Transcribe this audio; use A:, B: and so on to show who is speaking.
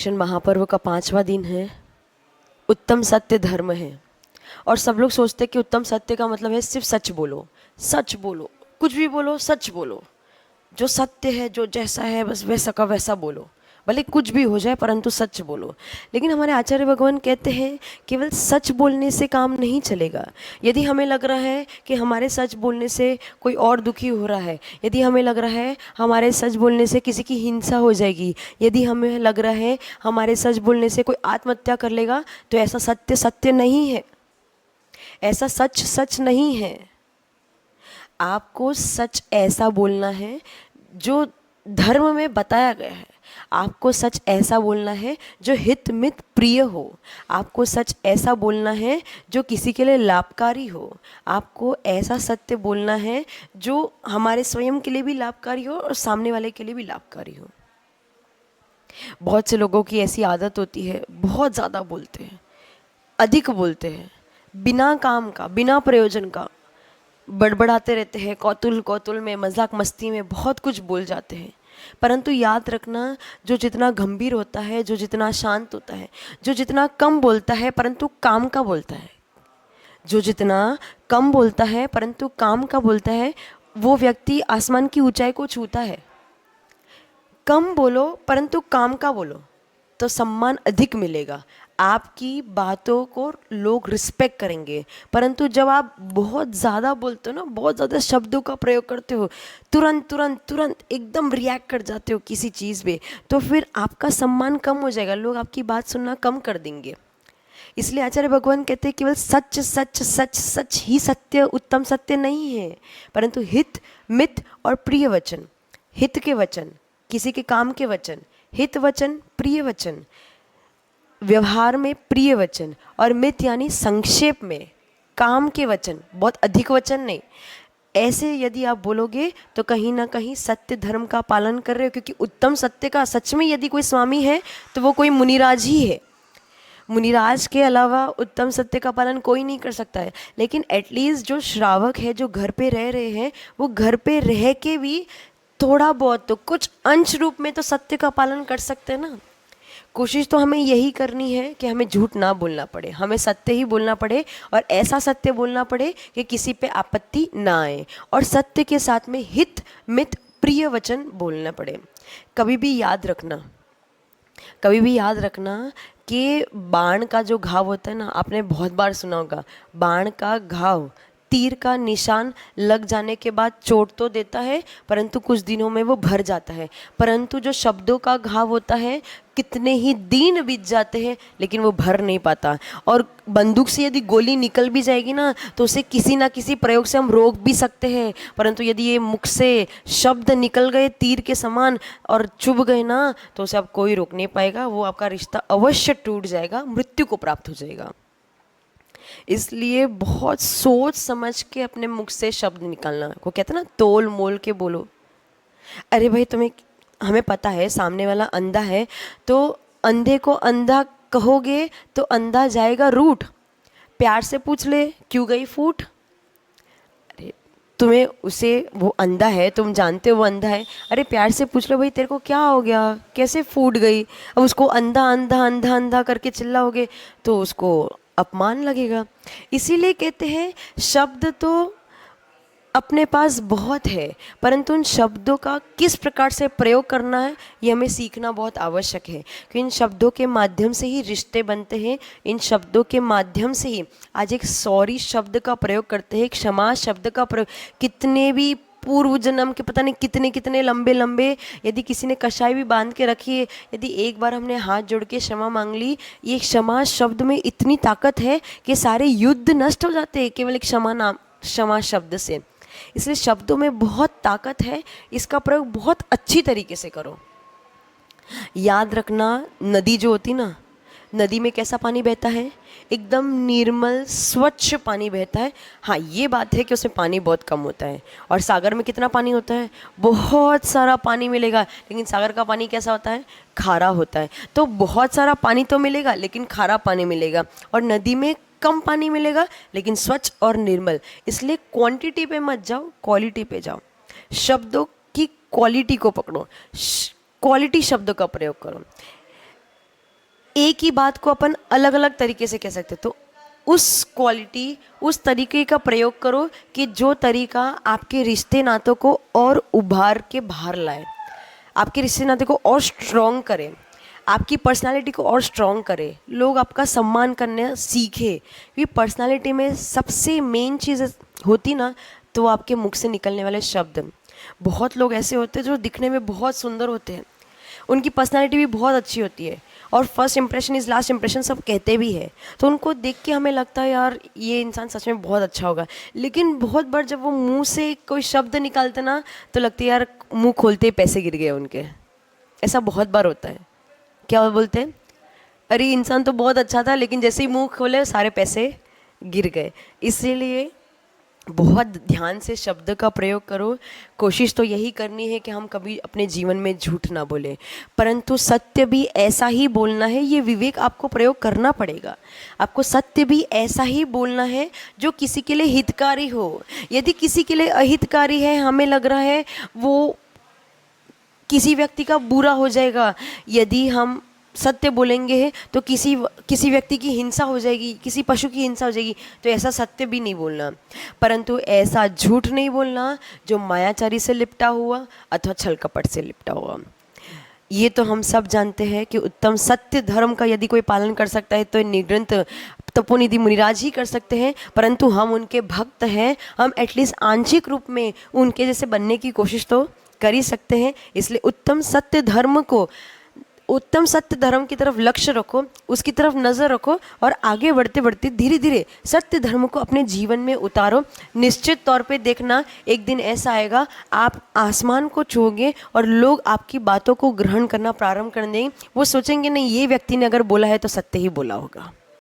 A: दक्षिण महापर्व का 5वां दिन है। उत्तम सत्य धर्म है। और सब लोग सोचते हैं कि उत्तम सत्य का मतलब है सिर्फ सच बोलो, कुछ भी बोलो, सच बोलो, जो सत्य है, जो जैसा है बस वैसा का वैसा बोलो, भले कुछ भी हो जाए परंतु सच बोलो। लेकिन हमारे आचार्य भगवान कहते हैं केवल सच बोलने से काम नहीं चलेगा। यदि हमें लग रहा है कि हमारे सच बोलने से कोई और दुखी हो रहा है, यदि हमें लग रहा है हमारे सच बोलने से किसी की हिंसा हो जाएगी, यदि हमें लग रहा है हमारे सच बोलने से कोई आत्महत्या कर लेगा, तो ऐसा सत्य सत्य नहीं है, ऐसा सच सच नहीं है। आपको सच ऐसा बोलना है जो धर्म में बताया गया है। आपको सच ऐसा बोलना है जो हित मित प्रिय हो। आपको सच ऐसा बोलना है जो किसी के लिए लाभकारी हो। आपको ऐसा सत्य बोलना है जो हमारे स्वयं के लिए भी लाभकारी हो और सामने वाले के लिए भी लाभकारी हो। बहुत से लोगों की ऐसी आदत होती है, बहुत ज़्यादा बोलते हैं, अधिक बोलते हैं, बिना काम का, बिना प्रयोजन का बड़बड़ाते रहते हैं, कौतूल कौतूल में, मजाक मस्ती में बहुत कुछ बोल जाते हैं। परंतु याद रखना, जो जितना गंभीर होता है, जो जितना शांत होता है, जो जितना कम बोलता है परंतु काम का बोलता है, जो जितना कम बोलता है परंतु काम का बोलता है, वो व्यक्ति आसमान की ऊंचाई को छूता है। कम बोलो परंतु काम का बोलो तो सम्मान अधिक मिलेगा, आपकी बातों को लोग रिस्पेक्ट करेंगे। परंतु जब आप बहुत ज़्यादा बोलते हो ना, बहुत ज़्यादा शब्दों का प्रयोग करते हो, तुरंत तुरंत तुरंत एकदम रिएक्ट कर जाते हो किसी चीज़ पे, तो फिर आपका सम्मान कम हो जाएगा, लोग आपकी बात सुनना कम कर देंगे। इसलिए आचार्य भगवान कहते हैं केवल सच सच सच सच ही सत्य, उत्तम सत्य नहीं है, परंतु हित मित और प्रिय वचन। हित के वचन, किसी के काम के वचन, हित वचन, प्रिय वचन, व्यवहार में प्रिय वचन, और मित यानी संक्षेप में काम के वचन, बहुत अधिक वचन नहीं। ऐसे यदि आप बोलोगे तो कहीं ना कहीं सत्य धर्म का पालन कर रहे हो, क्योंकि उत्तम सत्य का सच में यदि कोई स्वामी है तो वो कोई मुनिराज ही है। मुनिराज के अलावा उत्तम सत्य का पालन कोई नहीं कर सकता है। लेकिन एटलीस्ट जो श्रावक है, जो घर पे रह रहे हैं, वो घर पे रह के भी थोड़ा बहुत तो कुछ अंश रूप में तो सत्य का पालन कर सकते हैं ना। कोशिश तो हमें यही करनी है कि हमें झूठ ना बोलना पड़े, हमें सत्य ही बोलना पड़े, और ऐसा सत्य बोलना पड़े कि किसी पे आपत्ति ना आए, और सत्य के साथ में हित मित प्रिय वचन बोलना पड़े। कभी भी याद रखना, कभी भी याद रखना कि बाण का जो घाव होता है ना, आपने बहुत बार सुना होगा, बाण का घाव, तीर का निशान लग जाने के बाद चोट तो देता है परंतु कुछ दिनों में वो भर जाता है। परंतु जो शब्दों का घाव होता है, कितने ही दिन बीत जाते हैं लेकिन वो भर नहीं पाता। और बंदूक से यदि गोली निकल भी जाएगी ना, तो उसे किसी ना किसी प्रयोग से हम रोक भी सकते हैं, परंतु यदि ये मुख से शब्द निकल गए तीर के समान और चुभ गए ना, तो उसे आप कोई रोक नहीं पाएगा, वो आपका रिश्ता अवश्य टूट जाएगा, मृत्यु को प्राप्त हो जाएगा। इसलिए बहुत सोच समझ के अपने मुख से शब्द निकालना। वो कहते हैं ना, तोल मोल के बोलो। अरे भाई, हमें पता है सामने वाला अंधा है, तो अंधे को अंधा कहोगे तो अंधा जाएगा रूठ। प्यार से पूछ ले क्यों गई फूट। अरे तुम्हें उसे, वो अंधा है, तुम जानते हो वो अंधा है, अरे प्यार से पूछ लो भाई तेरे को क्या हो गया, कैसे फूट गई। अब उसको अंधा अंधा अंधा अंधा करके चिल्लाओगे तो उसको अपमान लगेगा। इसीलिए कहते हैं शब्द तो अपने पास बहुत है, परंतु उन शब्दों का किस प्रकार से प्रयोग करना है ये हमें सीखना बहुत आवश्यक है। कि इन शब्दों के माध्यम से ही रिश्ते बनते हैं, इन शब्दों के माध्यम से ही आज एक सॉरी शब्द का प्रयोग करते हैं, क्षमा शब्द का प्रयोग, कितने भी पूर्व जन्म के पता नहीं कितने कितने लंबे लंबे, यदि किसी ने कषाय भी बांध के रखी है, यदि एक बार हमने हाथ जोड़ के क्षमा मांग ली, ये क्षमा शब्द में इतनी ताकत है कि सारे युद्ध नष्ट हो जाते हैं केवल एक क्षमा शब्द से। इसलिए शब्दों में बहुत ताकत है, इसका प्रयोग बहुत अच्छी तरीके से करो। याद रखना, नदी जो होती ना, नदी में कैसा पानी बहता है, एकदम निर्मल स्वच्छ पानी बहता है। हाँ, ये बात है कि उसमें पानी बहुत कम होता है। और सागर में कितना पानी होता है, बहुत सारा पानी मिलेगा, लेकिन सागर का पानी कैसा होता है, खारा होता है। तो बहुत सारा पानी तो मिलेगा लेकिन खारा पानी मिलेगा, और नदी में कम पानी मिलेगा लेकिन स्वच्छ और निर्मल। इसलिए क्वांटिटी पे मत जाओ, क्वालिटी पे जाओ। शब्दों की क्वालिटी को पकड़ो, क्वालिटी शब्दों का प्रयोग करो। एक ही बात को अपन अलग अलग तरीके से कह सकते हैं। तो उस क्वालिटी, उस तरीके का प्रयोग करो कि जो तरीका आपके रिश्ते नातों को और उभार के बाहर लाए, आपके रिश्ते नाते को और स्ट्रॉन्ग करे, आपकी पर्सनालिटी को और स्ट्रॉन्ग करे, लोग आपका सम्मान करने सीखे। क्योंकि पर्सनालिटी में सबसे मेन चीज़ होती ना, तो वो आपके मुख से निकलने वाले शब्द। बहुत लोग ऐसे होते हैं जो दिखने में बहुत सुंदर होते हैं, उनकी पर्सनालिटी भी बहुत अच्छी होती है, और first impression is last impression सब कहते भी है। तो उनको देख के हमें लगता है यार ये इंसान सच में बहुत अच्छा होगा, लेकिन बहुत बार जब वो मुंह से कोई शब्द निकालते ना, तो लगता है यार मुंह खोलते ही पैसे गिर गए उनके। ऐसा बहुत बार होता है। क्या बोलते हैं, अरे इंसान तो बहुत अच्छा था, लेकिन जैसे ही मुंह खोले सारे पैसे गिर गए। इसीलिए बहुत ध्यान से शब्द का प्रयोग करो। कोशिश तो यही करनी है कि हम कभी अपने जीवन में झूठ ना बोले, परंतु सत्य भी ऐसा ही बोलना है। ये विवेक आपको प्रयोग करना पड़ेगा। आपको सत्य भी ऐसा ही बोलना है जो किसी के लिए हितकारी हो। यदि किसी के लिए अहितकारी है, हमें लग रहा है वो किसी व्यक्ति का बुरा हो जाएगा, यदि हम सत्य बोलेंगे तो किसी व्यक्ति की हिंसा हो जाएगी, किसी पशु की हिंसा हो जाएगी, तो ऐसा सत्य भी नहीं बोलना। परंतु ऐसा झूठ नहीं बोलना जो मायाचारी से लिपटा हुआ अथवा छल कपट से लिपटा हुआ। ये तो हम सब जानते हैं कि उत्तम सत्य धर्म का यदि कोई पालन कर सकता है तो निग्रंथ तपोनिधि मुनिराज ही कर सकते हैं। परंतु हम उनके भक्त हैं, हम एटलीस्ट आंशिक रूप में उनके जैसे बनने की कोशिश तो कर ही सकते हैं। इसलिए उत्तम सत्य धर्म की तरफ लक्ष्य रखो, उसकी तरफ नज़र रखो, और आगे बढ़ते बढ़ते धीरे धीरे सत्य धर्म को अपने जीवन में उतारो। निश्चित तौर पे देखना, एक दिन ऐसा आएगा आप आसमान को छूओगे और लोग आपकी बातों को ग्रहण करना प्रारंभ कर देंगे। वो सोचेंगे नहीं, ये व्यक्ति ने अगर बोला है तो सत्य ही बोला होगा।